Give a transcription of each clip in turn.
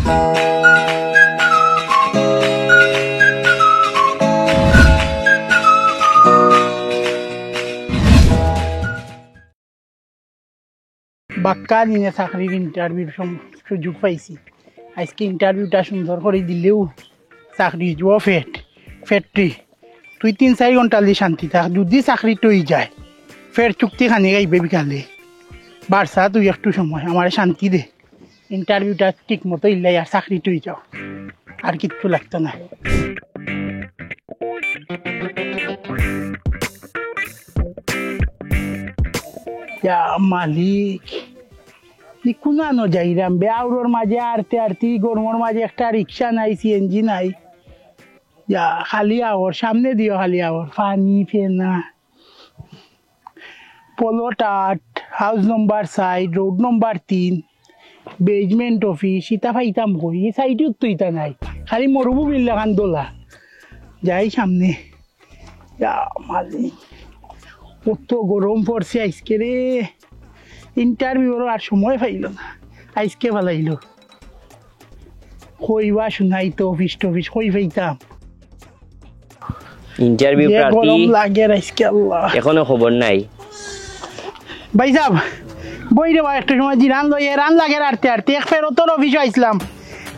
বাক্কা দিনে চাকরির ইন্টারভিউর সুযোগ পাইছি। আজকে ইন্টারভিউটা সুন্দর করে দিলেও চাকরি যাও ফ্যাক্টরি তুই 3-4 ঘন্টা দিয়ে শান্তি থাক। যদি চাকরি তৈ যায় ফের চুক্তি খানি গাইবে বিকালে বাড়ছা তুই একটু সময় আমার শান্তি দে। ইন্টারভিউটা ঠিক মতো ইল্লাই আর চাকরি তৈ যাও, আর কিচ্ছু লাগতো না। মালিক কোনানো যাইরাম বেআউরোর মাঝে আরতে আরতি গরমর মাঝে একটা রিক্সা নাই, সিএনজি নাই। খালি আওর সামনে দিও, খালি আওর পানি ফেনা plot 8 house number 7 road number 3 basement office. ইতা পাইতাম কই এই সাইডে তো ইতা নাই, খালি মরুভূমির লাগান দোলা। যাই সামনে। মালিক কত গরম পড়ছে আজকে রে। ইন্টারভিউর আর সময় পাইল না, আজকে ভালাইল। কইবা শুনাই তো অফিস টফিস কই পাইতাম। ইন্টারভিউ প্রার্থী গরম লাগে আজকে, আল্লাহ এখনো খবর নাই। ভাই সাহেব বই রে ভাই, একটা সময় জিরান লই রান লাগে আরতে আরতে এক ফেরতর অফিস আইছিলাম,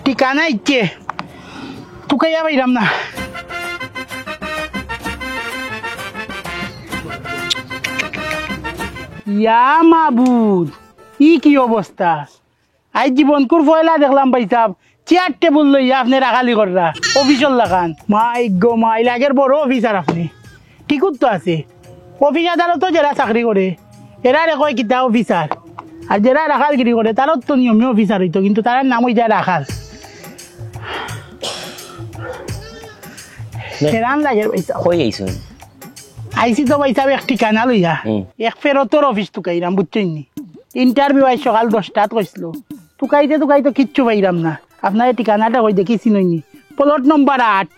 ঠিকানা ইচ্ছে তুকাইয়া পাইলাম না। ইয়া মাবুদ ই কি অবস্থা। আজ জীবনকুর পয়লা দেখলাম ভাই সাহেব চেয়ার টেবুল লইয়া আপনি রাখালি কররা অফিসর লাগান। মাই গো মাই লাগের বড় অফিসার আপনি। ঠিকত তো আছে অফিস আদালতও যারা চাকরি করে এরা কয় কিতা অফিসার, আর যারা রাখালগিরি করে তারও তো নিয়মীয় অফিসার হইতো, কিন্তু তার নাম হই যায় রাখাল। হেরান লাগে পয়সা কই আইছুন আইসি তো পয়সা এক ঠিকানা লইয়া এক ফেরতর অফিস তুকাইরাম বুঝছেন নি। ইন্টারভিউ আই সকাল 10টাত কইছিল, তুকাইতে কিচ্ছু পাইরাম না। আপনার ঠিকানাটা কই দেখিছি নইনি। Plot number 8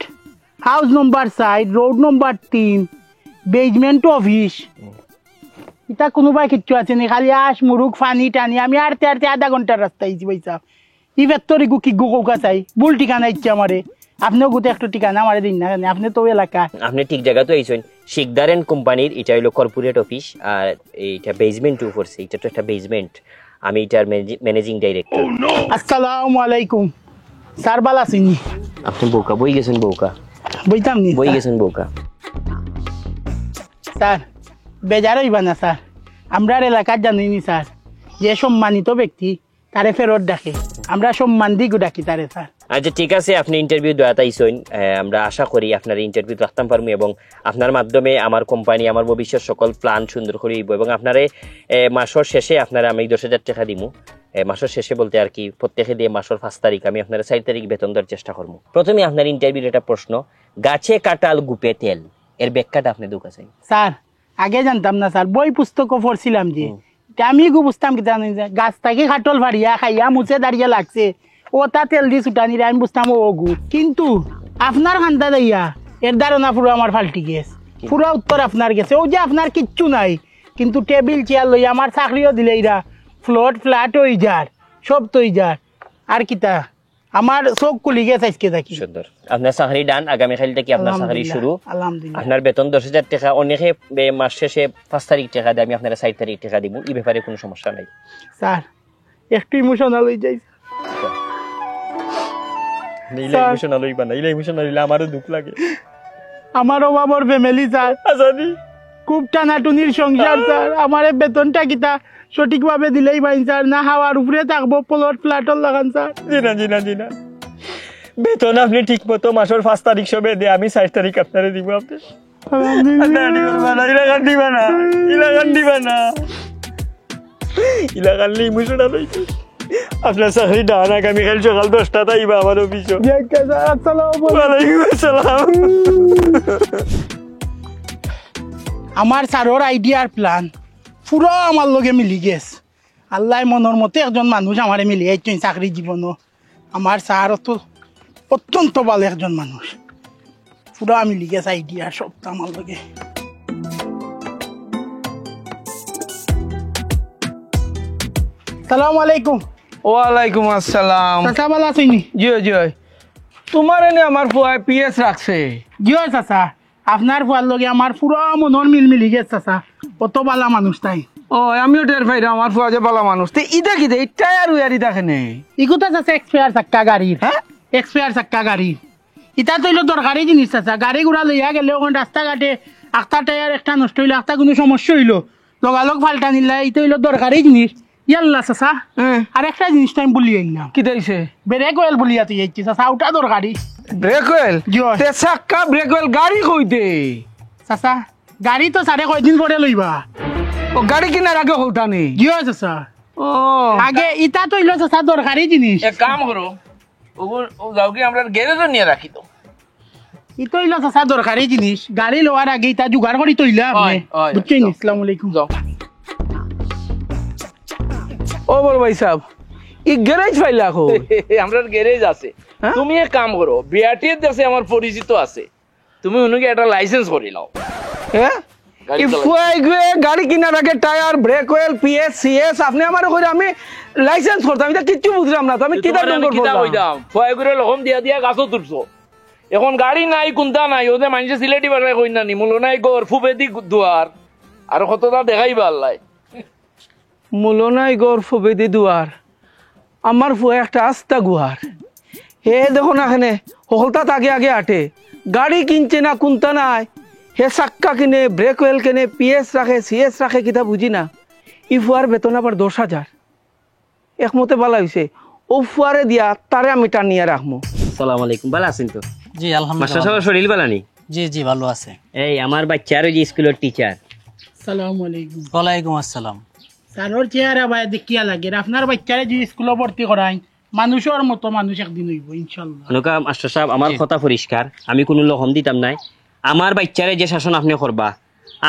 house number 7 road number 3 basement office. ইটা কোনোবাই কিচ্ছু আছে নি, খালি আশ মুরুখ ফানি টানি আমি আরতে আরতে আধা ঘন্টার রাস্তা আইছি পয়সা। ই ফ্যাক্টরি কি কৌকা চাই ভুল ঠিকানা ইচ্ছে আমারে। আপনিও গোটে একটা ঠিকানা আমারে দিন না, আপনি তো এলাকা। আপনি ঠিক জায়গা তো আইছেন। শিকদার এন্ড কোম্পানির এটা হলো কর্পোরেট অফিস, আর এইটা বেসমেন্ট 2 করছে। এটা তো একটা বেসমেন্ট। আমি এটার ম্যানেজিং ডাইরেক্টর। আসসালামু আলাইকুম স্যার, বালা আছেন? আপনি বউকা বই গেছেন? বউকা বইতাম নি বই গেছেন বউকা। স্যার বেজার হইবা না স্যার, আমরা এলাকার জানিনি স্যার যে সম্মানিত ব্যক্তি তারে ফেরত ডাকে, আমরা সম্মান দিক ডাকি তারে স্যার। আচ্ছা ঠিক আছে, আপনি ইন্টারভিউ দেওয়াতে আইছেন। আমরা আশা করি আপনার ইন্টারভিউ রাখতাম পারবো এবং আপনার মাধ্যমে আমার কোম্পানি আমার ভবিষ্যৎ সকল প্ল্যান সুন্দর করে দিব এবং আপনারে মাসের শেষে আপনারা আমি 10,000 টাকা দিব। মাসের শেষে বলতে আর কি প্রত্যেকে দিয়ে মাসের 5 তারিখ আমি আপনারা 4 তারিখ বেতন দেওয়ার চেষ্টা করবো। প্রথমে আপনার ইন্টারভিউর একটা প্রশ্ন, গাছে কাঁঠাল গুপে তেল, এর ব্যাখ্যাটা আপনি দুকা চাই। স্যার আগে জানতাম না স্যার, বই পুস্তকও পড়ছিলাম যে আমি বুঝতাম কি জানি গাছ থেকে কাটল ভাড়িয়া খাইয়া মুছে দাঁড়িয়ে লাগছে ও তা তেল দিয়ে ছুটানি আমি বুঝতাম ও গু। কিন্তু আপনার খান্দা দাইয়া এর ধারণা পুরো আমার ফাল্টি গেছে, পুরো উত্তর আপনার গেছে। ও যে আপনার কিচ্ছু নাই, কিন্তু টেবিল চেয়ার লইয়া আমার চাকরিও দিলে এরা ফ্ল্যাট হয়ে যার সব তৈ যার। আর কিতা আমার চোখ কুলি গেছে আজকে থাকি। সুন্দর, আপনার চাকরি ডান। আগামীকাল থেকে আপনার চাকরি শুরু। আলহামদুলিল্লাহ। আপনার বেতন 10,000 টাকা, অনেকে মাস শেষে 5 তারিখ টাকা দেয়, আমি আপনারা 4 তারিখ টাকা দিব। এই ব্যাপারে কোনো সমস্যা নাই স্যার। একটু ইমোশনাল হয়ে যাই ইমোশনাল হইবা না, ইমোশনাল হইলে আমারও দুঃখ লাগে। আমার অভাবর ফ্যামিলি স্যার, খুব টানাটুনির সংসার স্যার। আমার বেতনটা কিতা সঠিকভাবে দিলেই পাই স্যার, না হাওয়ার উপরে থাকবো প্লট ফ্ল্যাটর লাগান স্যার। জিনা বেতন আপনি ঠিক মতো মাসের 5 তারিখ সবে দিয়ে আমি 4 তারিখ আপনারে দিব। আপনি ইমোশনাল হইছে। আপনার চাকরি ডান। আগামীকাল সকাল 10টাতে আইবা আমার অফিসে। আমার স্যারের আইডিয়ার প্ল্যান পুরো আমার লগে মিলি গেছে। আল্লাহ মনের মতো একজন মানুষ আমারে মিলিয়ে চাকরি জীবনও। আমার স্যার তো অত্যন্ত ভালো একজন মানুষ, পুরো মিলি গেছে আইডিয়া সবটা আমার লগে। সালামু আলাইকুম। ওয়ালাইকুম আসসালাম। চাচা ভালো আছেনি? জয় জয়। তোমার এনে আমার ফুয়ায় পিএস রাখছে। জয় চাচা, আপনার ফুয়ার লগে আমার পুরো মনের মিল মিলি গেছে চাচা, কত ভালো মানুষ তাই। ও আমিও টের পাই না আমার ফুয়া যে বালা মানুষ। তে ইটা কি দে ইটাই আর উয়ারি দেখে নে। ইগুতা চাচা এক্সপায়ার চাক্কা গাড়ির, হ্যাঁ এক্সপায়ার চাক্কা গাড়ির। ইটা তো হইলো দরকারি জিনিস চাচা, গাড়ি ঘোড়া লইয়া গেলে ওখানে রাস্তাঘাটে একটা টায়ার একটা নষ্ট হইলো, একটা কোনো সমস্যা হইলো লগালগ ফাল্টা নিলা, এটা হইলো দরকারি জিনিস। ইয়াল্লা চাচা, হ্যাঁ আর একটা জিনিস টাইম বলি আইলাম, কি দিছে? ব্রেক অয়েল বলিয়া তুই যাচ্ছি চাচা, ওটা দরকারি। Brake oil? জয়। তে চাক্কা ব্রেক অয়েল গাড়ি কইতে? চাচা গাড়ি তো সাড়ে কয়দিন পরে লইবা। ও গাড়ি কিনার আগে হউতা নি? জিও চাচা, ও আগে ইটা তো হইলো চাচা দরকারি জিনিস। এক কাম করো, ও যাও কি আমরা গ্যারেজে নিয়ে রাখি তো। ইতো হইলো চাচা দরকারি জিনিস, গাড়ি লওয়ার আগে ইটা জোগাড় করি তৈলা আপনি, হয়, হয়, বুঝছেন? যাও। আসসালামু আলাইকুম। যাও। ও বড় ভাই সাহেব, ই গ্যারেজ ফাইলা কো? আমরা গ্যারেজ আছে। হ্যাঁ? তুমি এক কাম করো, বিআরটিএর কাছে আমার পরিচিত আছে, তুমি উনাকে একটা লাইসেন্স করে নাও। হ্যাঁ গাড়ি ই চালাইতে। ফুয়াই গয়ে গাড়ি কিনার আগে tyre break oil PS CS আপনি আমার কইরা আমি লাইসেন্স করতাম, এটা কিচ্ছু বুঝলাম না তো আমি কিটা তোমার আমি ডঙ্গর কিতা করলাম? কইতাম, ফয় করে লহম দিয়া দিয়া গাছও তুলছো। এখন গাড়ি নাই, কোনটা নাই, ওদের মানুষে সিলেটি বাড়ায় কই না নি, মূল নাই গর ফুপে দি দুয়ার, আর কতটা দেখাইবা আল্লাহ। মুলনাই গর ফবেদি দুয়ার, আমার ফুয়া একটা আস্তা গুহার। হে দেখো না এখানে হলতা আগে আগে আটে, গাড়ি কিনছে না কোনটা নাই, হে চাক্কা কিনে ব্রেক অয়েল কিনে পিএস রাখে সিএস রাখে কিতা বুঝি না। ই ফুয়ার বেতন আবার 10,000, একমতে বালা হইছে ও ফুয়ারে দিয়া তারে আমি টানিয়া রাখমু। আসসালামু আলাইকুম, ভালো আছেন তো? জি মাস্টার আলহামদুলিল্লাহ। সাহেব শরীর ভালো নি? জি জি ভালো আছে। এই আমার বাচ্চার ওই যে স্কুলের টিচার। আসসালামু আলাইকুম। ওয়ালাইকুম আসসালাম। তারোর চেহারা ভাই দেখিয়া লাগে, আপনার বাচ্চারে যে স্কুলে ভর্তি করাই মানুষের মতো মানুষ একদিন হইব ইনশাল্লাহ। অনুকা মাস্টার সাহেব, আমার কথা পরিষ্কার, আমি কোনো লহম দিতাম নাই। আমার বাচ্চারে যে শাসন আপনি করবা,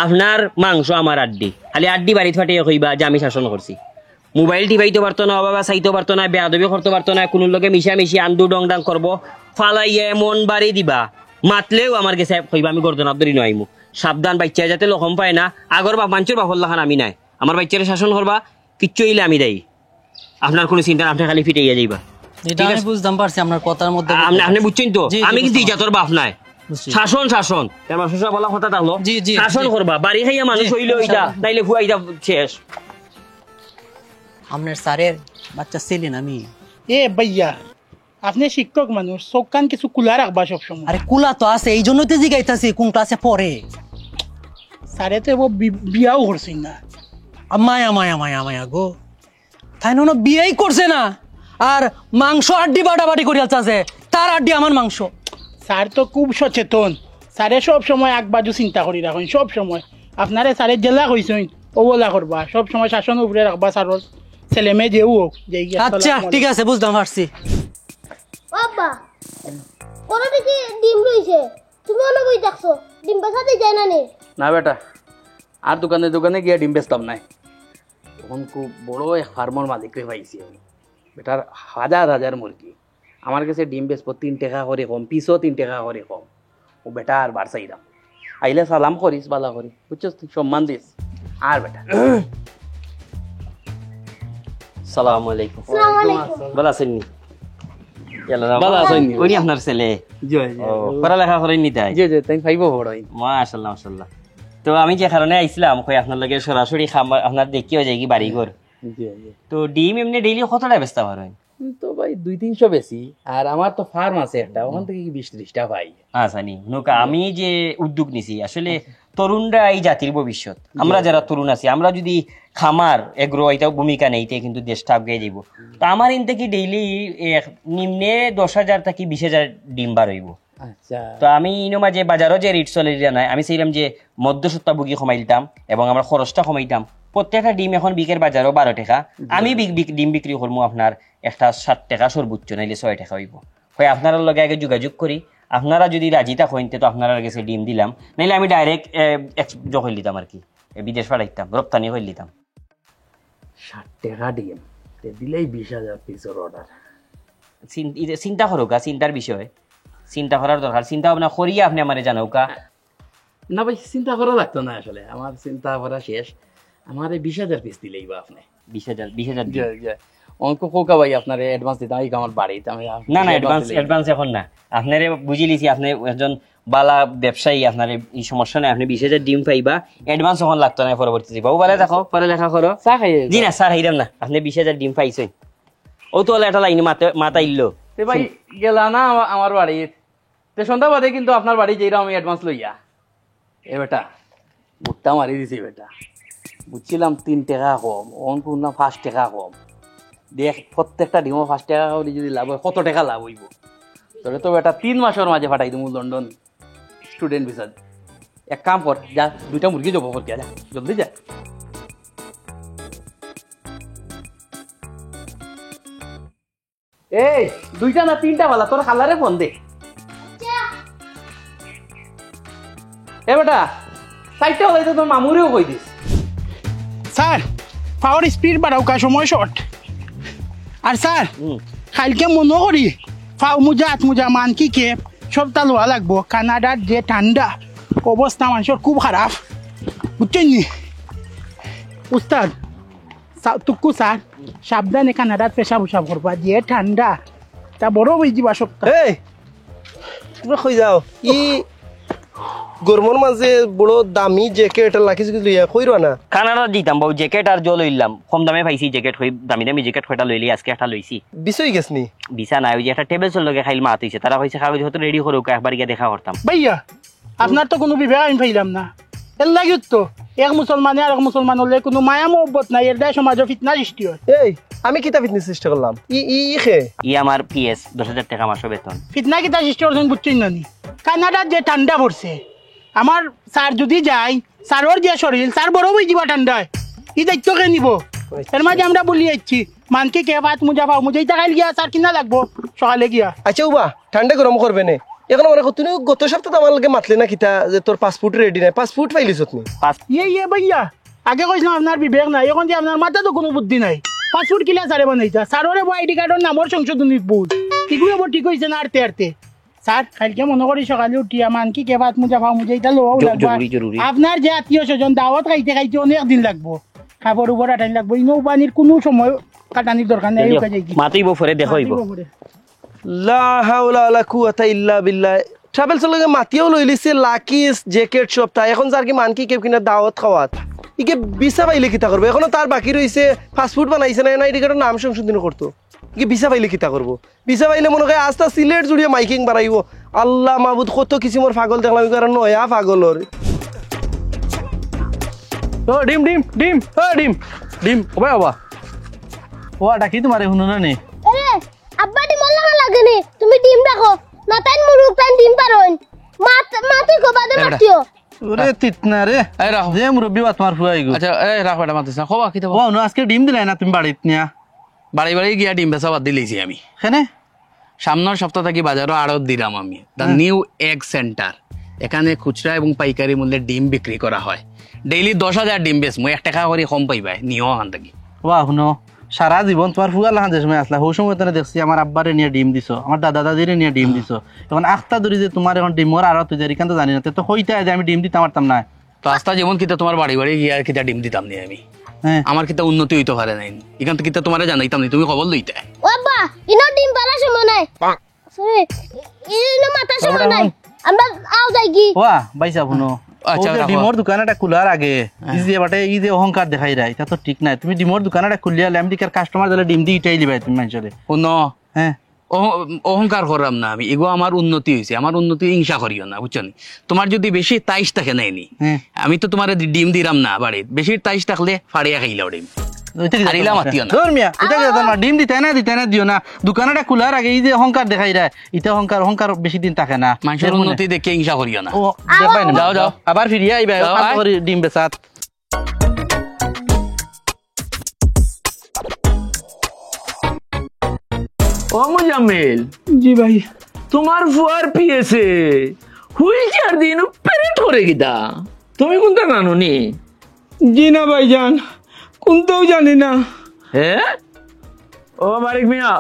আপনার মাংস আমার আড্ডি, খালি আড্ডি বাড়ি ফাটিয়ে কইবা যে আমি শাসন করছি। মোবাইল টিপাইতে পারতো না, বাবা চাইতে পারতো না, বেয়াদবি করতে পারতো না, কোনো লোকে মিশামিশি আন্দু ডং ডাং করবো, ফালাইয়ে মন বাড়ি দিবা, মাতলেও আমার কাছে কইবা আমি গর্দন আব্দরি নয়মু। সাবধান, বাচ্চা যাতে লহম পায় না, আগর বাপ মানুষের বাপর লাখান আমি নাই। আমার বাচ্চারে শাসন করবা, কিচ্ছু হইলে আমি দেই, আপনার কোনো চিন্তা না, আপনি খালি ফিটাইয়া যাইবা। এটা আমি বুঝতাম পারছি আপনার কথার মধ্যে। আপনি বুঝছেন তো, জি, জি, আমি কিন্তু বুঝতে ইজাতর বাপ নাই। বুঝছি। শাসন শাসন আমার শ্বশুর বলা কথা থাকলো, জি, জি, শাসন জি। করবা, বাড়ি খাইয়া মানুষ জি, হইলো ইটা, নাইলে ফুয়া ইটা শেষ। আপনার স্যারের বাচ্চা ছিলেন আমি। এ ভাইয়া, আপনি শিক্ষক মানুষ, চোখ কান কিছু কুলা রাখবা সবসময়। আরে কুলা তো আছে, এই জন্যই তো জিগাইতাছি কোন ক্লাসে পড়ে। স্যারে তো এবার বিয়াও করছেন না। মায়া মায়া মায়া মায়া গো, তাই না বিয়েই করছে না, আর মাংস আড্ডি বাটাবাটি করিয়া আছে, তার আড্ডি আমার মাংস। স্যার তো খুব সচেতন, স্যারে সব সময় এক বাজু চিন্তা করি রাখেন, সব সময় আপনারে স্যারে জেলা কইছেন ওলা করবা, সব সময় শাসন উপরে রাখবা স্যারর, ছেলে মেয়ে যেও হোক যেই। আচ্ছা ঠিক আছে, বুঝলাম পারছি। বাবা ওরা দেখি ডিম রইছে, তুমি অন্য কই দেখছো? ডিম বেচাতে যায় না নে? না বেটা, আর দোকানে দোকানে গিয়ে ডিম বেচতাম নাই, তখন খুব বড় এক ফার্মর মালিককে পাইছি আমি। বেটার হাজার হাজার মুরগি, আমার কাছে ডিম বেচবো 3 টাকা করে কম, পিসও 3 টাকা করে কম। ও বেটা আর বার চাইলাম, আইলে সালাম করিস, বালা করি, বুঝছস, তুই সম্মান দিস। আর বেটা সালামু আলাইকুম, আসসালামু আলাইকুম। ভালো আছেন নি? ভালো আছেন নি? ওই আপনার ছেলে জয় ও, পড়ালেখা করেন নি তাই? জি জি, তাই ফাইবো বড় হই। মাশাআল্লাহ মাশাআল্লাহ। তো আমি যে কারণে আইছিলাম, কই আপনার লগে সরাসরি খামার আপনার দেখিও যাই কি বাড়ি ঘর। জি জি। তো ডিম এমনি ডেইলি কতটা বেচতে পারেন? তো ভাই 2-300 বেশি, আর আমার তো ফার্ম আছে একটা, ওখান থেকে কি 20-30টা পাই। আচ্ছা নি নৌকা, আমি যে উদ্যোগ নিছি আসলে তরুণরা এই জাতির ভবিষ্যৎ। আমরা যারা তরুণ আছি, আমরা যদি খামার এগ্রো এটা ভূমিকা নেইতে কিন্তু দেশটা আগে যাইব। তো আমার ইন থেকে ডেইলি নিম্নে 10,000 থেকে 20,000 ডিম বার হইব। আচ্ছা তো আমি ইনো মাঝে বাজারও যে রেট চলে নাই, আমি চাইলাম যে মধ্যসত্ত্বাভোগী কমাইতাম এবং আমার খরচটা কমাইতাম। প্রত্যেকটা ডিম এখন বিকের বাজারও 12 টাকা, আমি ডিম বিক্রি করবো আপনার একটা 7 টাকা সর্বোচ্চ, নাইলে 6 টাকা হইব। হয় আপনার লগে আগে যোগাযোগ করি, আপনারা যদি রাজি থাকেন তো আপনারা কাছে ডিম দিলাম, নাইলে আমি ডাইরেক্ট হইল দিতাম আর কি, বিদেশ পাঠাইতাম, রপ্তানি হইল দিতাম। 60 টাকা ডিম দিলেই 20,000 পিসের অর্ডার। চিন্তা করুকা, চিন্তার বিষয়, চিন্তা করার দরকার, চিন্তা ভাবনা করিয়া আপনি আমার জানাউকা। না ভাই, চিন্তা করা লাগতো না, আসলে আমার চিন্তা করা শেষ। আমার 20,000 পিস দিলেই বা আপনি। 20,000 জয় জয়। অঙ্ক কোকা ভাই আপনার অ্যাডভান্স দিতাম এই আমার বাড়িতে আমি না না অ্যাডভান্স এখন না আপনারে বুঝি লিছি আপনি একজন বালা ব্যবসায়ী আপনার এই সমস্যা নাই আপনি 20,000 ডিম পাইবা অ্যাডভান্স এখন লাগতো না পরবর্তীতে বাবু ভালো থাকো পরে লেখা করো চা খাইয়ে জি না স্যার হাইরাম না আপনি 20,000 ডিম পাইছেন ও তো একটা লাইনে মাথা ইল্লো তে ভাই গেলা না আমার বাড়িতে তে সন্ধ্যা বাদে কিন্তু আপনার বাড়ি যেইরা আমি অ্যাডভান্স লইয়া এ বেটা বুটটা মারি দিছি বেটা বুঝছিলাম 3 টাকা কম অন কোন না 5 টাকা কম দেখ প্রত্যেকটা ডিমও 5 টাকা করে যদি লাভ হয় কত টাকা লাভ হইব তোরে তো বেটা 3 মাসের মাঝে পাঠাই দিমু লন্ডন স্টুডেন্ট ভিসা এক কাম কর যা 2টা মুরগি জব কর যা জলদি যা এই 2টা না 3টা বালা তোর খালারে ফোন দে এ বেটা সাইডটা হলাই তো তোর মামুরেও কই দিস স্যার পাওয়ার স্পিড বাড়াও কা সময় শর্ট আর স্যার কালকে মনে করি ফাও মুজা হাত মুজা মানকি কে সবটা লোয়া লাগবো কানাডার যে ঠান্ডা অবস্থা মানুষের খুব খারাপ বুঝছেন নি উস্তাদ তুকু স্যার সাবধানে কানাডার পেশাব উসাব করবা যে ঠান্ডা তা বড় হয়ে যাবা সপ্তাহ এই তুমি কই যাও ই গরমর মাঝে বড় দামি জ্যাকেট লাখি লইয়া কইরো না কানাডা দিতাম বাবু জ্যাকেট আর জল লইলাম কম দামে পাইছি জ্যাকেট হই দামি দামি জ্যাকেট হইটা লইলি আজকে একটা লইছি বিষয় গেছনি বিছা নাই ওই যে একটা টেবিল চল লগে খাইল মাত হইছে তারা কইছে কাগজ হয়তো রেডি করুক একবার গিয়ে দেখা করতাম ভাইয়া আপনার তো কোনো বিবেক আমি পাইলাম না এর লাগে তো এক মুসলমানে আর এক মুসলমান হলে কোনো মায়া মহব্বত নাই এর দায় সমাজে ফিতনা সৃষ্টি হয় এই আমি কিতা ফিটনেস চেষ্টা করলাম ই ই ই খে ই আমার পিএস 10,000 টাকা মাসে বেতন ফিতনা কিতা সৃষ্টি করছেন বুঝছেন না নি কানাডার যে ঠান্ডা পড়ছে আমার স্যার যদি যায় স্যারের যে শরীর স্যার বড় বই যাবা ঠান্ডায় এই দায়িত্ব কে নিব এর মাঝে আমরা বলি যাচ্ছি মানকে কে বাত মুজা পাও মুজা ইটা খাইল গিয়া স্যার কিনা লাগবো সকালে গিয়া আচ্ছা উবা ঠান্ডা গরম করবে নে এখন মনে কর তুমি গত সপ্তাহে আমার লগে মাতলে না কিতা যে তোর পাসপোর্ট রেডি নাই পাসপোর্ট ফাইলিস তুমি ইয়ে ভাইয়া আগে কইছিলাম আপনার বিবেক নাই এখন যে আপনার মাথা তো কোনো বুদ্ধি নাই পাসপোর্ট কিলা স্যারে বানাইতা স্যারের আইডি কার্ডের নামর সংশোধনী বুঝ এগুলো আবার ঠিক হয়েছে না আরতে আরতে স্যার কালকে মনে করি সকালে উঠিয়া মান কি কে বাত মুজা পাও মুজা এটা লোয়াও লাগবে আপনার যে আত্মীয় স্বজন দাওয়াত খাইতে খাইতে অনেক দিন লাগবো খাবার উপর আটাইন লাগবো ইনো পানির কোনো সময় কাটানির দরকার নেই মাতিব ফরে দেখইব লা হাওলা ওয়ালা কুওয়াতা ইল্লা বিল্লাহ ট্রাভেলস লগে মাতিও লই লিছে লাকিস জ্যাকেট সপ্তাহ এখন যার কি মানকি কেউ কিনা দাওয়াত খাওয়াত ইকে ভিসা পাইলে কিতা করবে এখনো তার বাকি রইছে পাসপোর্ট বানাইছে না আইডি কার্ডের নাম সংশোধন করতো ইকে ভিসা পাইলে কিতা করবো ভিসা পাইলে মনে হয় আস্তা সিলেট জুড়িয়ে মাইকিং বাড়াইব আল্লাহ মাহবুদ কত কিসিমর পাগল দেখলাম কারণ নয়া পাগলর ও ডিম ডিম ডিম ও ডিম ডিম ওবা ওবা ও ডাকি তোমারে শুনো না নে আরে আব্বা ডিম লাগা লাগেনি তুমি ডিম রাখো না তাই মুরুক তাই ডিম পারোন মাতে কো বাদে মাতিও ওরে তিতনা রে এই রাখো যে মুরব্বি বা তোমার ফুয়াই গো আচ্ছা এই রাখো এটা মাতিস না খবা কি ও নো আজকে ডিম দিলাই না তুমি বাড়িত নিয়া বাড়ি বাড়ি গিয়া ডিম বেচা বাদ দিলেছি আমি কেনে সামনের সপ্তাহ থেকে বাজারও আড়ত দিলাম আমি দ্য নিউ এগ সেন্টার এখানে খুচরা এবং পাইকারি মূল্যে ডিম বিক্রি করা হয় ডেইলি 10,000 ডিম বেচ মই 1 টাকা করে কম পাইবাই নিও ওখান থেকে ওয়া শুনো সারা জীবন তোমার ফুয়া লাহান যে সময় আসলা সেই সময় তো দেখছি আমার আব্বারে নিয়ে ডিম দিছো আমার দাদা দাদিরে নিয়ে ডিম দিছো এখন আখতা ধরি যে তোমার এখন ডিমর আর তুই এখান তো জানি না তো হইতে যে আমি ডিম দিতে পারতাম না তো আস্তা যেমন কিতা তোমার বাড়ি বাড়ি গিয়া কিতা ডিম দিতাম নি আমি হ্যাঁ আমার কিতা উন্নতি হইতে পারে নাই এখান থেকে কিতা তোমারে জানাইতাম নি তুমি খবর লইতে ও আব্বা ইনো ডিম পালা সময় নাই সরি ইনো মাথা সময় নাই আমরা আও যাই কি ওয়া বাইসা শুনো আচ্ছা, রাখো। ডিমর দোকানটা খোলার আগে এই যে অহংকার দেখাই রায় তা তো ঠিক নাই তুমি ডিমর দোকানটা খুলিয়ালে আমি দিকার কাস্টমার দিলে ডিম দিয়ে ইটাই দিবাই তুমি মানুষরে শুন হ্যাঁ অহংকার করলাম না আমি এগো আমার উন্নতি হয়েছে আমার উন্নতি হিংসা করিও না বুঝছো নি? তোমার যদি বেশি 23 থাকে নাইনি হ্যাঁ। আমি তো তোমার ডিম দিলাম না বাড়িত বেশি 23 থাকলে ফাড়িয়া খাইলাও ডিম হারিলাম আত্মীয় না। ডিম দিতে না দিও না দোকানটা খোলার আগে এই যে অহংকার দেখাই রায় এটা অহংকার বেশি দিন থাকে না মানুষের উন্নতি দেখে হিংসা করিও না ও দেখাই না যাও, যাও। আবার ফিরিয়ে আইবা যাও, আয়। ডিম বেচাত ও মুজাম্মিল জি ভাই তোমার ফুয়ার পিয়েছে হুইল চেয়ার দিন প্যারেন্ট করে গিতা তুমি কোনটা জানো নি জি না ভাইজান কোনটাও জানি না হ্যাঁ ও বারিক মিয়া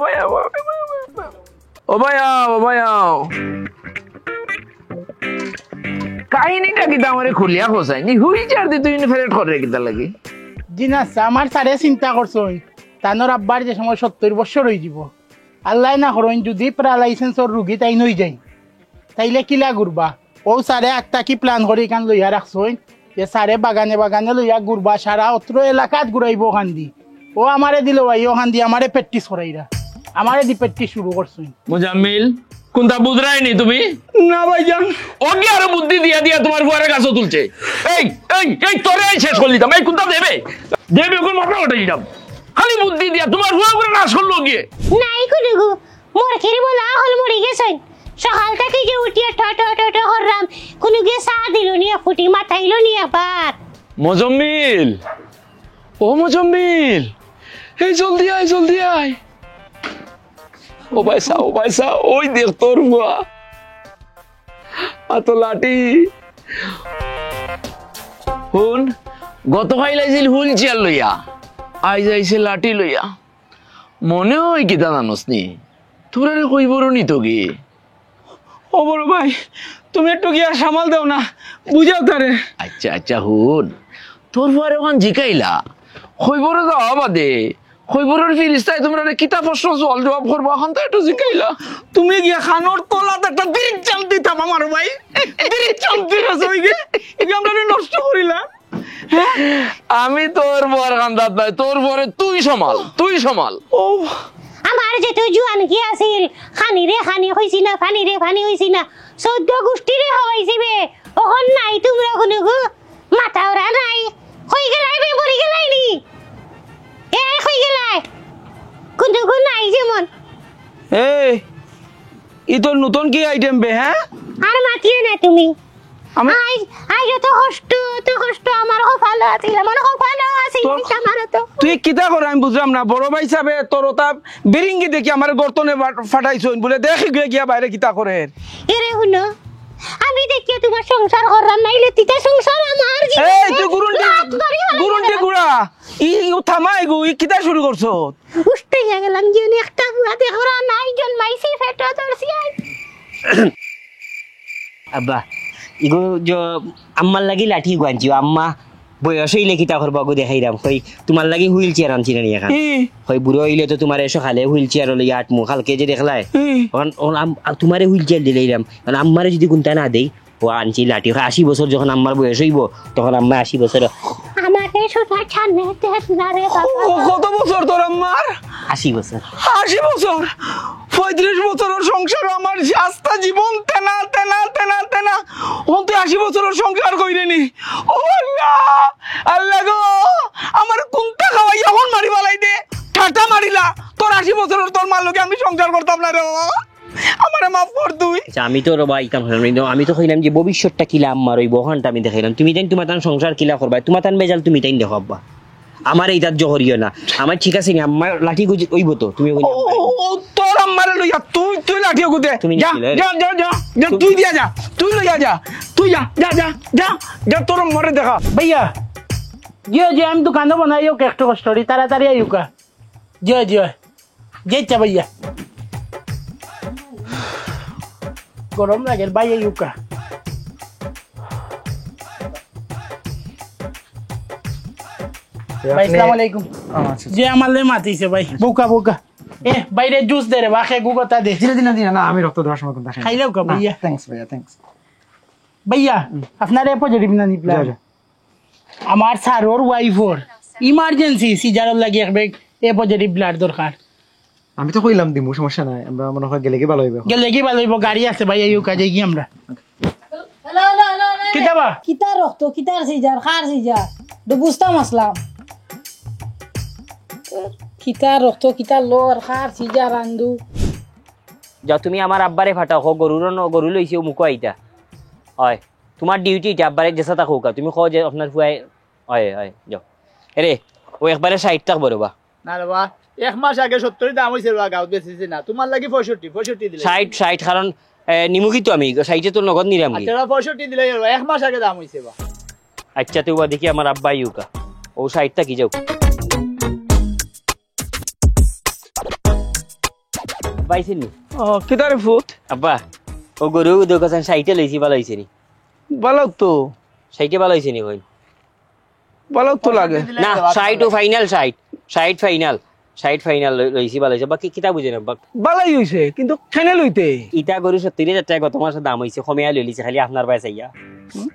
ভাইয়া ও ভাইয়া কাহিনীটা কিতা আমারে খুলিয়া খোঁজাই নি হুইল চেয়ার দিয়ে তুই প্যারেন্ট করে গিতা লাগি জি না আমার স্যারে চিন্তা করছো তানোর আব্বার যে সময় 70 বছর হয়ে যাব আল্লাহ না করেন যদি প্যারালাইসেন্সর রুগী তাই নই যায় তাইলে কিলা ঘুরবা ও সারে একটা কি প্ল্যান করে এখান লইয়া রাখছই যে সারে বাগানে বাগানে লইয়া ঘুরবা সারা অত্র এলাকাত ঘুরাইব ওখান দি ও আমারে দিল ভাই ওখান দি আমারে প্র্যাকটিস করাইরা আমারে দি প্র্যাকটিস শুরু করছই মুজাম্মিল কোনটা বুঝরাইনি তুমি না ভাইজান ওকে আরো বুদ্ধি দিয়া দিয়া তোমার ফুয়ারের কাছে তুলছে এই এই এই তোরে শেষ করে দিতাম এই কোনটা দেবে দেবে কোন মাথা ওঠাই দিতাম খালি বুদ্ধি দিয়া তোমার ফুয়া করে নাশ করলো গিয়ে নাই কোনো গো মোর খেরি বলা হল মরি গেছেন সকাল থেকে যে উঠিয়া ট হররাম কোনো গে চা দিল নি ফুটি মাথাইল নি আবার মুজাম্মিল ও মুজাম্মিল এই জলদি আয় ও পয়সা ওই দেখ তোর ফুয়া আতো লাঠি হুন গত খাইলাইছিল হুইল চেয়ার লইয়া আই যাইছে লাঠি লইয়া মনে হয় কি তা জানোস নি তোরা কইবর নি তো কি ও বড় ভাই তুমি একটু গিয়া সামাল দাও না বুঝাও তারে আচ্ছা হুন তোর পরে ওখান জিকাইলা কইবরে যাওয়া বাদে কইবরের ফিরিস্তায় তোমরা কিতা প্রশ্ন জল জবাব করবো এখন তো একটু জিকাইলা তুমি গিয়া খানোর তলাতে একটা ব্রিজ চাল দিতাম আমার ভাই ব্রিজ চাল দিয়েছে ওই গে এই আমরা নষ্ট করিলা আমি তোর বর কান্দাত নাই তোর পরে তুই সমাল ও আমার যেতে জুয়ান কি আছিল খানি রে খানি হইছি না ফানি রে ফানি হইছি না 14 গোষ্ঠী রে হইছি বে ওহন নাই তোমরা কোনো গো মাথা ওরা নাই হই গেলাই বে মরি গেলাই নি এ হই গেলাই কোনো গো নাই যেমন এই ই তোর নতুন কি আইটেম বে হ্যাঁ আর মাতিয়ে না তুমি আমি আই যত কষ্ট আমার ভালো আছিল আমার ভালো আছিল আমার তো তুই কিতা করে আমি বুঝলাম না বড় ভাই সাহেব তোর তা বিরিঙ্গি দেখি আমার গর্তনে ফাটাইছন বলে দেখ গিয়া বাইরে কিতা করে এরে হুনো আমি দেখি তোমার সংসার করার নাইলে তিতা সংসার আমার এই তুই গুরুন্ডি গুড়া ই থামাই গো ই কিতা শুরু করছো উঠতে গেলাম জীবনে একটা বুয়া দেখরা নাই জন্মাইছি ফেটো ধরছি আব্বা ইগো আম্মার লাগি লাঠি গুয়াঞ্চিও আম্মা বয়স হইলে কিতা করবা গো দেখাইরাম কই তোমার লাগি হুইল চেয়ার আনছি না এখন কই বুড়ো হইলে তো তোমার সকালে হুইল চেয়ার লইয়া আটমু কালকে যে দেখলাই তোমারে হুইল চেয়ার দিলাইরাম আম্মারে যদি কোনটা না দেই ও আনছি লাঠি 80 বছর যখন আম্মার বয়স হইব তখন আম্মা 80 বছর আমাকে সোনা ছানে দেখ না রে বাবা কত বছর তোর আম্মার 80 বছর 80 বছর 35 বছরের সংসার আমার আস্তা জীবন তেনা ও তো 80 বছরের সংসার কইরে নি ও আল্লাহ গো আমার কোনটা খাওয়াই এখন মারি বালাই দে ঠাটা মারিলা তোর 80 বছরের তোর মার লগে আমি সংসার করতাম না রে আমারে মাফ কর তুই আমি তো রবা ইতাম আমি তো কইলাম যে ভবিষ্যৎটা কিলা আম্মার ওই বহনটা আমি দেখাইলাম তুমি তাই তোমার তান সংসার কিলা করবা তোমার তান বেজাল তুমি তাই দেখো আব্বা আমার এইটার জহরিও না আমার ঠিক আছে নি আম্মার লাঠি গুজি ওইব তো তুমি ও তোর আম্মারে লইয়া তুই লাঠি গুদে যা তুই দিয়া যা তুই লইয়া যা তুই যা তোর আম্মারে দেখা भैया जो हम दुकानों बनाइयो कैक्टो स्टोरी तारा आयुका जो जे चा भैया गरम लगे भाई आयुका भाई अस्सलाम वालेकुम जे हमारे माती से भाई बुका ए भाई रे जूस दे रे वाखे गुगता दे দিনা না আমি রক্ত দেওয়ার সময় কোনটা খাই खाई लो का भैया থ্যাঙ্কস ভাইয়া থ্যাঙ্কস भैया अपना रे पॉजिटिव ना निकला আমার স্যারর ওয়াইফর ইমার্জেন্সি সিজার লাগি এক ব্যাগ এ পজিটিভ ব্লাড দরকার আমি তো কইলাম দিমু সমস্যা নাই আমরা মনে হয় গেলে কি ভালো হইবে গেলে কি ভালো হইব গাড়ি আছে ভাই আইও কাজে কি আমরা কিতাবা কিতার রক্ত কিতার সিজার খার সিজার বুঝতাম আসলাম কিতার রক্ত কিতার লোর খার সিজার আন্দু যা তুমি আমার আব্বারে ফাটাও হো গরু লইছি মুকো আইতা হয় তোমার ডিউটি এটা আব্বারে যেসা তা হোকা তুমি কও যে আপনার ফুয়াই হয় যাও এরে ও একবারে 60 টাকা বড়বা না রে বা এক মাস আগে 70 দাম হইছে রে গাঁও বেচিছি না তোমার লাগি 65 দিলে 60 কারণ নিমুকি তো আমি 60 তো নগদ নিলাম কি আচ্ছা 65 দিলে এক মাস আগে দাম হইছে বা আচ্ছা তুই দেখি আমার আব্বা ইউকা ও 60 টা কি যাও বাইছিনি ও কিতারে ফুট আব্বা ও গরু দোকান 60 লইছি ভালো হইছে নি ভালো তো 60 ভালো হইছে নি কই ভালো তো লাগে না 60 ও ফাইনাল 60 ফাইনাল সাইড ফাইনাল লইছি ভালো হয়েছে বাকি কিতা বুঝে না বালাই হইছে কিন্তু খেনে লইতে ইটা গরু 70,000 টাকা গত মাসে দাম হইছে কমিয়া লইলিছে খালি আপনার পায়ে চাইয়া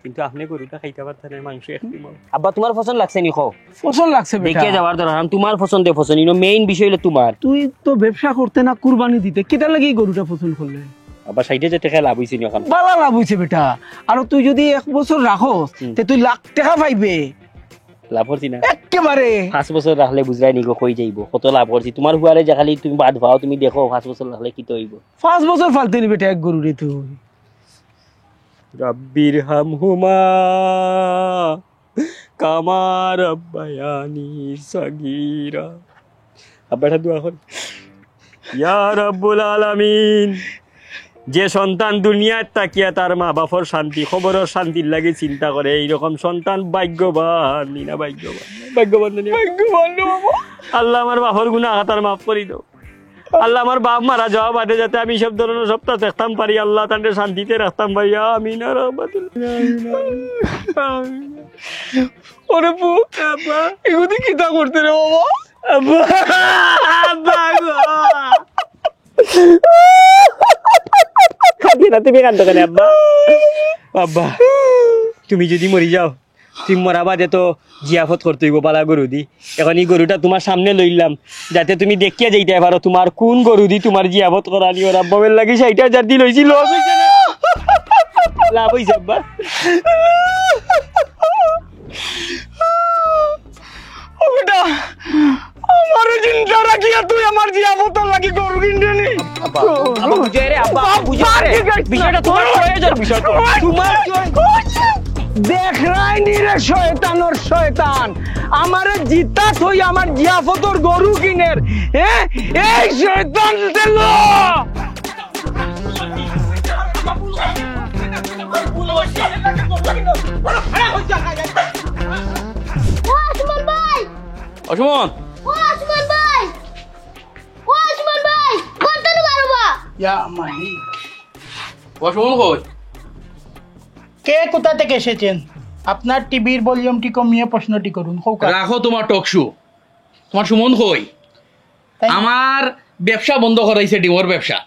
কিন্তু আপনি গরুটা খাইতে পারতেন না মাংস একটু আব্বা তোমার পছন্দ লাগছে নি খো পছন্দ লাগছে বেটা দেখে যাওয়ার দরকার তোমার পছন্দ ইনো মেইন বিষয় হলো তোমার তুই তো ব্যবসা করতে না কুরবানি দিতে কিটা লাগি গরুটা পছন্দ করলে আবার 60,000 টাকা লাভ হইছে নি এখন বালা লাভ হইছে বেটা আর তুই যদি 1 বছর রাখোস তে তুই লাখ টাকা পাইবে লাভ করছি না একেবারে 5 বছর রাখলে বুঝরাই নিগো কই যাইব কত লাভ করছি তোমার হুয়ারে যে খালি তুমি বাদ ভাও তুমি দেখো 5 বছর রাখলে কি তো হইব 5 বছর ফালতে নি বেটা এক গরু রে তুই রব্বির হামহুমা কামা রাব্বায়ানি সাগীরা আব্বাটা দোয়া কর ইয়া রাব্বুল আলামিন যে সন্তান দুনিয়ায় তাকিয়া তার মা বাপর শান্তি খবরের শান্তির লাগে চিন্তা করে এইরকম সন্তান ভাগ্যবান না ভাগ্যবান আল্লাহ আমার বাপর গুনাহ তার মাফ করি দাও আল্লাহ আমার বাপ মারা যাওয়া বাদে যাতে আমি সব ধরনের সপ্তাহ দেখতাম পারি আল্লাহ তাদের শান্তিতে রাখতাম পারি আমিন আর ওরে পুত আব্বা এগুদি কিটা করতে রে বাবা আব্বা আব্বা গো খাবি না তুমি কান্দ কেন আব্বা আব্বা তুমি যদি মরি যাও তুমি মরা বাদে তো জিয়াফত করতে হইব পালা গরু দি এখন এই গরুটা তোমার সামনে লইলাম যাতে তুমি দেখিয়া যাইতে পারো তোমার কোন গরু দি তোমার জিয়াফত করানি ওর আব্বাবের লাগি 60,000 দি লইছি লস হইছে না লাভ হইছে আব্বা ও বেটা আমার চিন্তা রাখিয়া তুই আমার জিয়াফত লাগি গরু কিনতে নি আব্বা বুঝে রে আব্বা বুঝে রে বিষয়টা তোমার প্রয়োজন বিষয় তো তোমার দেখ রাইনি রে শয়তানর শয়তান আমারে জিতা থই আমার জিয়াফতর গরু কিনের এই শয়তান দিল অসমন ইয়া মাহি অসমন কই কে কোথা থেকে এসেছেন আপনার টিভির ভলিউমটি কমিয়ে প্রশ্নটি করুন রাখো তোমার টক শো তোমার সুমন কই আমার ব্যবসা বন্ধ করাইছে ডিমর ব্যবসা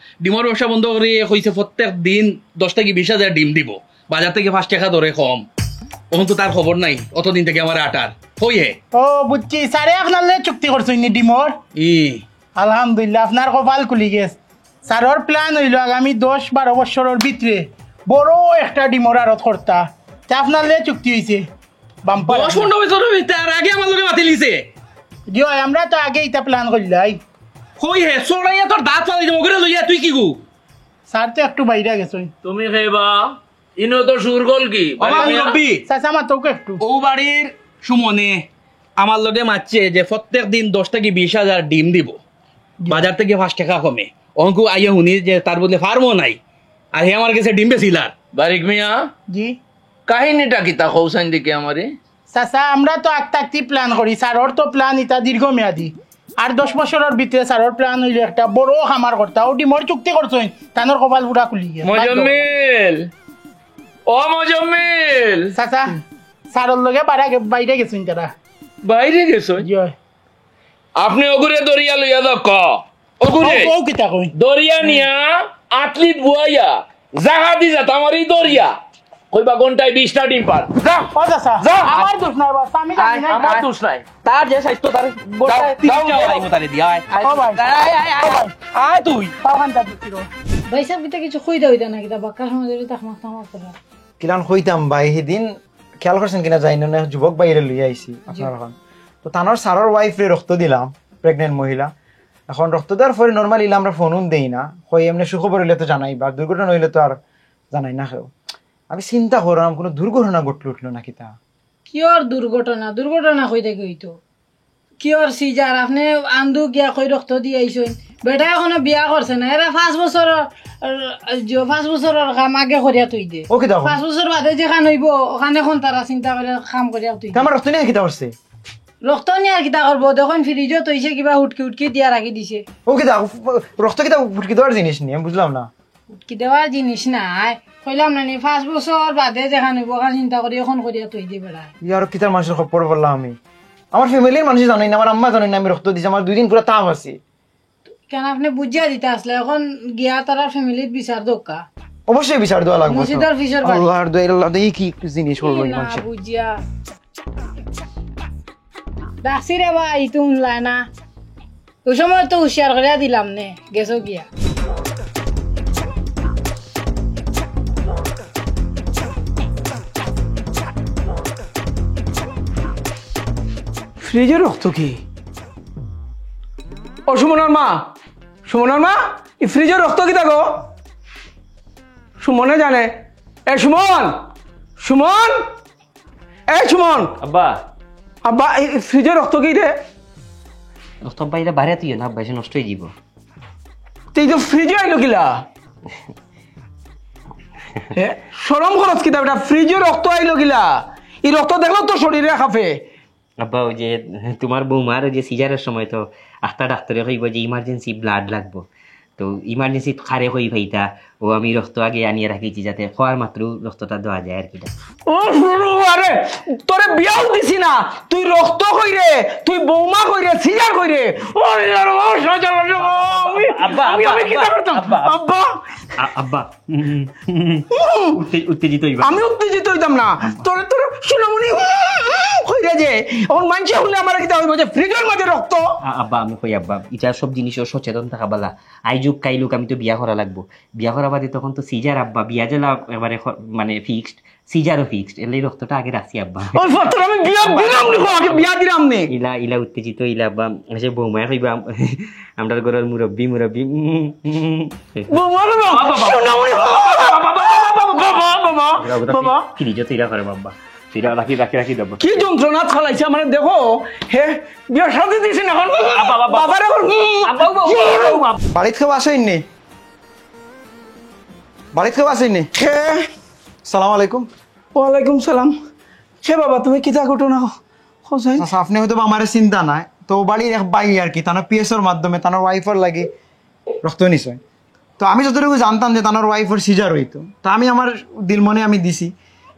বন্ধ করে কইছে প্রত্যেক দিন 10 থেকে 20,000 ডিম দিব বাজার থেকে 5 টাকা ধরে কম ওখান তো তার খবর নাই অতদিন থেকে আমার আটার কই হে ও বুঝছি স্যারে আপনার চুক্তি করছেন নি ডিমর আলহামদুলিল্লাহ আপনার কপাল খুলি গেছে স্যারের প্ল্যান হইল আগামী 10-12 বছরের ভিতরে বড় একটা ডিমর আরত করতা তা আপনার চুক্তি হয়েছে বাম্পার 10-15 বছরের ভিতরে আগে আমার লগে বাতিলিছে জিও আমরা তো আগে এটা প্ল্যান করলাই কই হে সোড়াইয়া তোর দাঁত ফালাই দেবো করে লইয়া তুই কি গু স্যার তো একটু বাইরে গেছেন তুমি খাইবা ইনো তো সুর গল কি বাবা মুরব্বি চাচা আমার তোকে একটু ও বাড়ির সুমনে আমার লগে মারছে যে প্রত্যেক দিন 10 থেকে 20,000 ডিম দিব বাজার থেকে 5 টাকা কমে অঙ্কু আইয়া শুনি যে তার বদলে ফার্মও নাই আর হে আমার কাছে ডিম বেছিলার বারিক মিয়া জি কাহিনীটা কি তা কৌসান দিকে আমারে চাচা আমরা তো আকতাকতি প্ল্যান করি স্যারের তো প্ল্যান এটা দীর্ঘমেয়াদী আর 10 বছরের ভিতরে স্যারের প্ল্যান হইলে একটা বড় খামার করতা ও ডিমর চুক্তি করছেন তানোর কপাল পুরা খুলি গেছে মজম্মিল ও মজম্মিল চাচা স্যারের লগে বাইরে গেছেন তারা বাইরে গেছো আপনি ওগুরে দরিয়া লইয়া দাও ক ওগুরে ও কিতা কই দরিয়া নিয়া আটলিট বুয়াইয়া জাহাদি যা আমারই দরিয়া কইবা ঘন্টায় 20টা ডিম পার যা ও চাচা যা আমার দোষ নাই বাস আমি জানি না আমার দোষ নাই তার যে স্বাস্থ্য তার গোটায় 3 আইবো তারে দি আয় ও ভাই আয় তুই পাওয়ানটা দিছিরো ভাই সাহেব কিতা কিছু কইদা হইতা না কিতা বাক্কা সমাজে তাকমাক তামাক করা কিলান কইতাম ভাই সেদিন খেয়াল করছেন কিনা যাই না যুবক বাইরে লই আইছি আপনার এখন তো তানোর সারর ওয়াইফ রে রক্ত দিলাম প্রেগনেন্ট মহিলা এখন রক্ত দেওয়ার পরে নর্মালি আমরা ফোনও দেই না হয় এমনি সুখবর হইলে তো জানাই বা দুর্ঘটনা হইলে তো আর জানাই না কেউ আমি চিন্তা করলাম কোনো দুর্ঘটনা ঘটলো উঠলো নাকি তা কিয়র দুর্ঘটনা কইতে কইতো কিয়র সিজার আপনি আন্দু গিয়া কই রক্ত দিয়ে আইছেন বেটা এখনো বিয়া করছে না এরা 5 বছরের কাম আগে করিয়া তুই দে ওকে দাও 5 বছর বাদে যেখান হইব ওখানে এখন তারা চিন্তা করে কাম করিয়া তুই আমার রক্ত নিয়ে কিতা করছে রক্ত নিয়ে আর কিতা করবো দেখুন ফ্রিজও তৈছে কিবা হুটকি দিয়া রাখি দিছে ওকে দাও রক্ত কিতা ফুটকি দেওয়ার জিনিস নিয়ে বুঝলাম না কি দেওয়ার জিনিস নাই কইলাম না 5 বছর বাদে যেখান হইব ওখানে চিন্তা করি এখন করিয়া তুই দে বেড়া ইয়ার কিতার মানুষের খবর বললাম আমি আমার ফ্যামিলির মানুষ জানেন না, আমার আম্মা জানেন না আমি রক্ত দিছি, আমার 2 দিন পুরো তাপ আছি। কেন আপনি বুঝিয়া দিতে আসলে এখন গিয়া তারা ফ্যামিলির বিচার দোকা অবশ্যই বিচার দেওয়া লাগবে। মুর্শিদার ফিশার বাড়ি আল্লাহর দয়া, আল্লাহ দেখি কি জিনিস হলো এই না মানুষের। বুঝিয়া ডাকছি রে ভাই তুমি না ওই সময় তো হুশিয়ার করে দিলাম নে গেছো গিয়া ফ্রিজে রক্ত কি? ও সুমনার মা, সুমনার মা, এই ফ্রিজে রক্ত কি থাকো? সুমনে জানে। এ সুমন, সুমন, এ সুমন। আব্বা আব্বা এই ফ্রিজে রক্ত কি রে? রক্ত আব্বা এটা বাইরে তুই না, আব্বা এসে নষ্ট হয়ে যাব। তুই তো ফ্রিজে আইলো কিলা? সরম খরচ কিতা বেটা, ফ্রিজে রক্ত আইলো কিলা? এই রক্ত দেখলো তো শরীরে খাফে। আব্বা ওই যে তোমার বৌমার ওই যে সিজারের সময় তো একটা ডাক্তারে কইব যে ইমার্জেন্সি ব্লাড লাগবো, তো ইমার্জেন্সি খারে কই ভাইতা ও আমি রক্ত আগে আনিয়ে রাখিছি যাতে খাওয়ার মাত্র রক্তটা দেওয়া যায় আর কি। ও আরে তোরে বিয়াও দিছি না, তুই রক্ত কই রে, তুই বৌমা কই রে, সিজার কই রে? ও ইয়ার ও সজল আব্বা আমি কি করতাম? আব্বা আব্বা উত্তেজিত হইবা। আমি উত্তেজিত হইতাম না, তোরে তোর সোনামণি কই রে যে ওর মানছে হলে আমার কি হইব যে ফ্রিজের মধ্যে রক্ত? আব্বা আমি কই আব্বা এটা সব জিনিসও সচেতন থাকা বালা। আইজুক কাইলুক আমি তো বিয়া করা লাগবো, বিয়া করা বাদে তখন তো সিজার আব্বা, বিয়া জেলা এবারে মানে ফিক্সড, সিজারও ফিক্সড, এলে রক্তটা আগে রাখছি আব্বা। ওই ফতর আমি বিয়া দিলাম নি, আগে বিয়া দিলাম নি। ইলা উত্তেজিত ইলা আব্বা এসে বৌমায় কইবা আমরা ঘরের মুরব্বি বৌমা সোনামণি বাবা ফ্রিজে তৈরা করে বাবা, তৈরা রাখি দেবো। কি যন্ত্রণা চালাইছে আমার দেখো। হে বিয়া শাদি দিছি না এখন বাবারে বাড়িতে কেউ আসেন নি? বাড়িতে কেউ আসেন নি? হে সালাম আলাইকুম। ওয়ালাইকুম সালাম। হে বাবা তুমি কিতা ঘটনা হোসাইন? আচ্ছা আপনি হয়তো আমার চিন্তা নাই, তো বাড়ির এক বাই আর কি তার পিএসওর মাধ্যমে তার ওয়াইফের লাগে রক্ত নিশ্চয়। তো আমি যতটুকু জানতাম যে তার ওয়াইফের সিজার হইতো, তা আমি আমার দিল মনে আমি দিছি।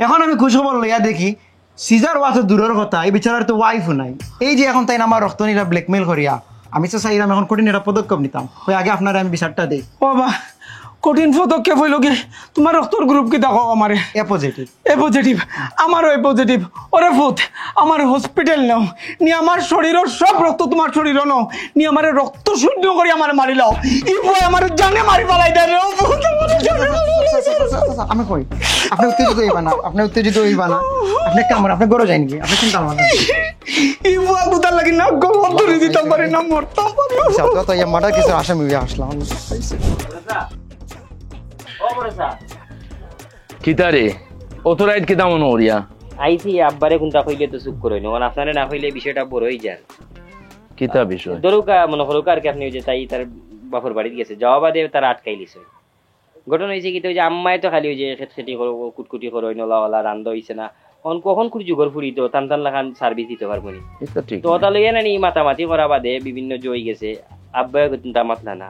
এখন আমি খুশ খবর লইয়া দেখি সিজার ওয়া তো দূরের কথা, এই বিচারার তো ওয়াইফও নাই। এই যে এখন তাই আমার রক্ত নিলা ব্ল্যাকমেল করিয়া, আমি তো চাইলাম এখন কঠিন একটা পদক্ষেপ নিতাম, ওই আগে আপনারা আমি বিচারটা দিই। ও বাবা কঠিন পদক্ষেপ হইল কি? তোমার রক্তর গ্রুপ কি দেখো? আমারে এ পজিটিভ। এ পজিটিভ, আমারও এ পজিটিভ। ওরে ফুত আমার হসপিটাল নাও নি, আমার শরীরের সব রক্ত তোমার শরীরও নাও নি, আমার রক্ত শুদ্ধ করে আমার মারি লাও। ই বই আমার জানে মারি পালাই দেয়। আমি কই আপনি উত্তেজিত হইবা না, আপনি উত্তেজিত হইবা না, আপনি কামড় আপনি গরো যায়নি, আপনি চিন্তা করবেন না। ই বুয়া গুতার লাগি না গলা ধরে দিতাম পারি না, মরতাম পারি। সাথে তো মার্ডার কেসের আসামি হয়ে আসলাম। কিতারে অত রাইট কি দামন ওরিয়া আইসি আব্বারে কোনটা কইলে তো চুপ করই না, আপনারে না কইলে বিষয়টা বড়ই যায়। কিতা বিষয়? ধরুকা মনে করুক আর কি আপনি যে তাই তার বাপর বাড়িতে গেছে, যাওয়া বাদে তার আটকাই লিছে। ঘটনা হয়েছে কি, যে আম্মায় তো খালি ওই যে খেতি করো কুটকুটি করো নলাওয়ালা রান্ধ হইছে না, কখন কুড়ি যুগর ফুরি তো টান টান লাগান সার্ভিস দিতে পারবো নি। তো ওটা লইয়া নানি মাতামাতি করা বাদে বিভিন্ন জয় গেছে, আব্বাই তা মাতলা না,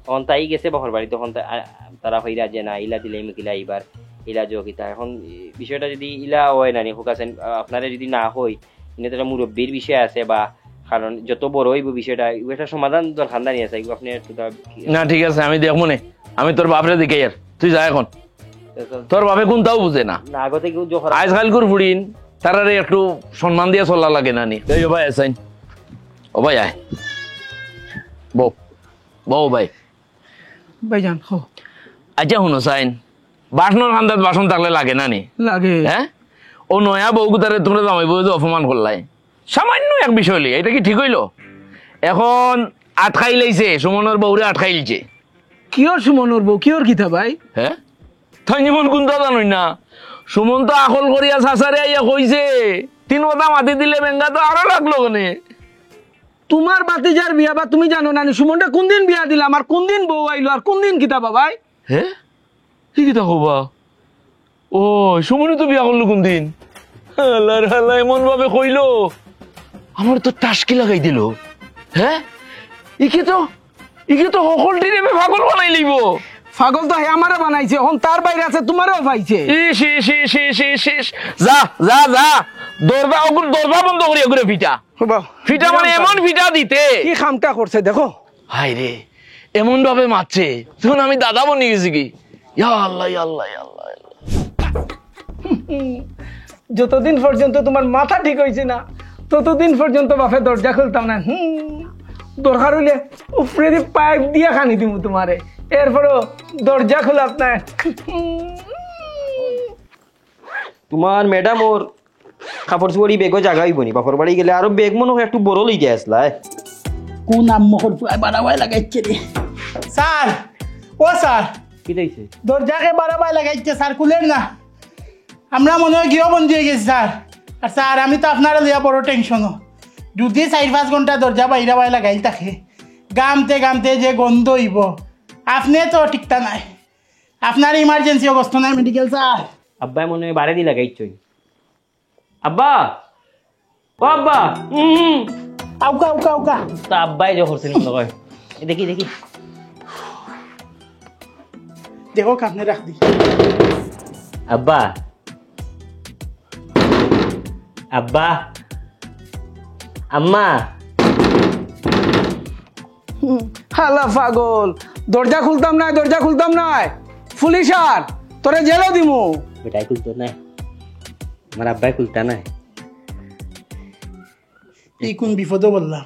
তখন তাই গেছে বাপর বাড়ি, তখন তারা হইরা যে না ইলা দিলে মিকিলা এইবার ইলা যোগিতা। এখন বিষয়টা যদি ইলা হয় নানি হোক আছেন আপনারা যদি না হয় ইনে তো মুরব্বীর বিষয় আছে, বা কারণ যত বড় হইব বিষয়টা একটা সমাধান দরকার দাঁড়ি আছে আপনি না। ঠিক আছে আমি দেখবো না, আমি তোর বাপরে দেখে আর তুই যা এখন। তোর বাপে কোনটাও বুঝে না, আগতে আজকাল করে ফুড়িন তারারে একটু সম্মান দিয়ে চলা লাগে নানি। ও ভাই আসাইন, ও ভাই আয় বউ বউ ভাই ভাইজান হো। আচ্ছা শুনো সাইন, বাসনের খান্দাত বাসন থাকলে লাগে না নি? লাগে। হ্যাঁ ও নয়া বউ তারে তোমরা জামাই বউ যে অপমান করলাই সামান্য এক বিষয় লি, এটা কি ঠিক হইলো? এখন আটকাই লাইছে সুমনের বউরে আটকাই লিছে। কিয়র সুমনের বউ কিয়র কিতা ভাই? হ্যাঁ তাই যেমন কোনটা জানোই না, সুমন তো আকল করিয়া সাসারে আইয়া কইছে 3 কথা মাতি দিলে বেঙ্গা তো আরো লাগলো কোনে। তোমার বাতিজার বিয়া বা তুমি জানো না সুমনটা কোন দিন বিয়া দিলাম আর কোন দিন বউ আইলো আর কোন দিন কিতা বাবাই? হ্যাঁ কি কিতা হবা? ও সুমনে তো বিয়া করলো কোন দিন? আল্লাহর আল্লাহ এমন ভাবে কইলো আমার তো টাসকি লাগাই দিল। হ্যাঁ ইকে তো সকল টিরে পাগল বানাই লইব। পাগল তো হে আমারে বানাইছে, এখন তার বাইরে আছে তোমারও পাইছে। যা যা যা দরজা বন্ধ করিয়া ঘুরে ফিটা। ফিটা মানে এমন ফিটা দিতে কি খামটা করছে দেখো। হাই রে এমন ভাবে মারছে তখন আমি দাদা বনে গেছি কি ইয়া আল্লাহ ইয়া আল্লাহ ইয়া আল্লাহ ইয়া আল্লাহ। যতদিন পর্যন্ত তোমার মাথা ঠিক হয়েছে না ততদিন পর্যন্ত বাপে দরজা খুলতাম না। দরকার হইলে উপরে দিয়ে পাইপ দিয়ে খানি দিব তোমারে, এরপরও দরজা খোলাত না। তোমার ম্যাডাম ওর কাপড় চোপড়ি বেগও জায়গা হইব নি বাপর বাড়ি গেলে আরো বেগ মনে হয় একটু বড় লইতে আসলা কোন আম্মকর বাড়াবাই লাগাইছে রে স্যার। ও স্যার কি দেখছে দরজাকে বাড়াবাই লাগাইছে স্যার, খুলেন না। আমরা মনে হয় গৃহবন্দী হয়ে গেছি স্যার। আর স্যার আমি তো আপনারা লিয়া বড় টেনশনও, যদি 4-5 ঘন্টা দরজা বাইরা বাই লাগাইল থাকে গামতে গামতে যে গন্ধ হইব, আপনি তো ঠিকটা নাই। আপনার ইমার্জেন্সি অবস্থা নাই মেডিকেল স্যার। আব্বাই মনে হয় বাড়ি দি লাগাইছই। আব্বা ও আব্বা আউকা আউকা আউকা তা আব্বাই যে করছেন কয় দেখি দেখি দেখো আপনি রাখ দি। আব্বা আব্বা আম্মা হালা পাগল, দরজা খুলতাম না, দরজা খুলতাম না। পুলিশ আর তোরে জেলও দিমু। বেটাই খুলতো না, আমার আব্বাই খুলতা নাই। এই কোন বিপদে বললাম।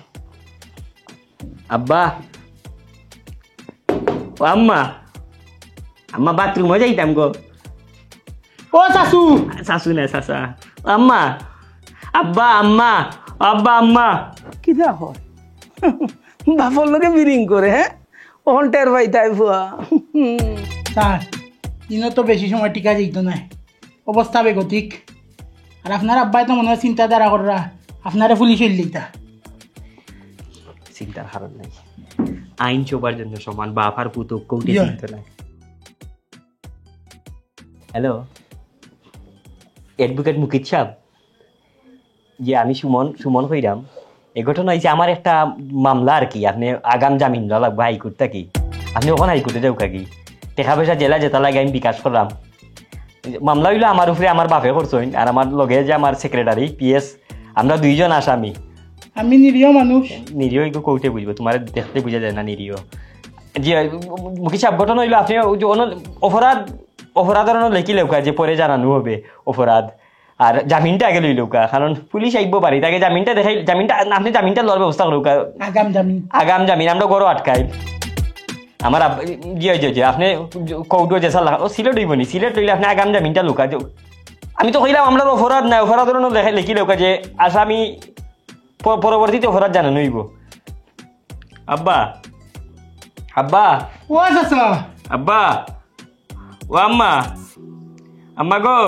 আব্বা ও আম্মা আম্মা বাথরুমে যাইতাম গো। ও শাশু শাশু না শাশা আম্মা আব্বা আম্মা আব্বা আম্মা কি দেখো বাপর লোকে বিরিং করে। হ্যাঁ ওহন টের ভাই তাই ফুয়া। স্যার ইনো তো বেশি সময় টিকা যেত নাই, অবস্থা বেগতিক। আর আপনার আব্বাই তো মনে হয় চিন্তাধারা করা আপনারা পুলিশ হইলিতা। চিন্তার হারণ নাই, আইন চোবার জন্য সমান বাপ আর পুতো কৌটি চিন্তা নাই। হ্যালো অ্যাডভোকেট মুকিত সাহেব, যে আমি সুমন হইরাম। এই ঘটনা হয়েছে আমার একটা মামলা আর কি, আপনি আগাম জামিন দেওয়া লাগবে হাইকোর্ট থাকি। আপনি ওখানে হাইকোর্টে যাও কাকি, টাকা পয়সা জেলা যেটা লাগে আমি বিকাশ করলাম। মামলা হইলো আমার উপরে আমার বাপে করছেন, আর আমার লগে যে আমার সেক্রেটারি পিএস, আমরা দুইজন আসামি। আমি নিরীহ মানুষ। নিরীহ একটু কৌটে বুঝবো, তোমার দেখতে বুঝা যায় না নিরীহ। জি মুখিত সাহেব, ঘটনা হইলো আপনি অপরাধের লেখি লেখা যে পরে জানানো হবে অপরাধ, আর জামিনটা আগে লই লৌকা, কারণ পুলিশ আইব পারি তাকে জামিনটা দেখাই, জামিনটা আপনি জামিনটা লওয়ার ব্যবস্থা করুকা। আগাম জামিন আমরা গড় আটকাই। আমার জি আপনি কৌটো যেসা লাগা ও সিলেট হইব নি, সিলেট হইলে আপনি আগাম জামিনটা লুকা। আমি তো কইলাম আমরা অপরাধ নাই, অপরাধের দেখাই লেখি লৌকা যে আসামি পরবর্তীতে অপরাধ জানানো হইব। আব্বা আব্বা ও চাচা আব্বা ও আম্মা আম্মা গো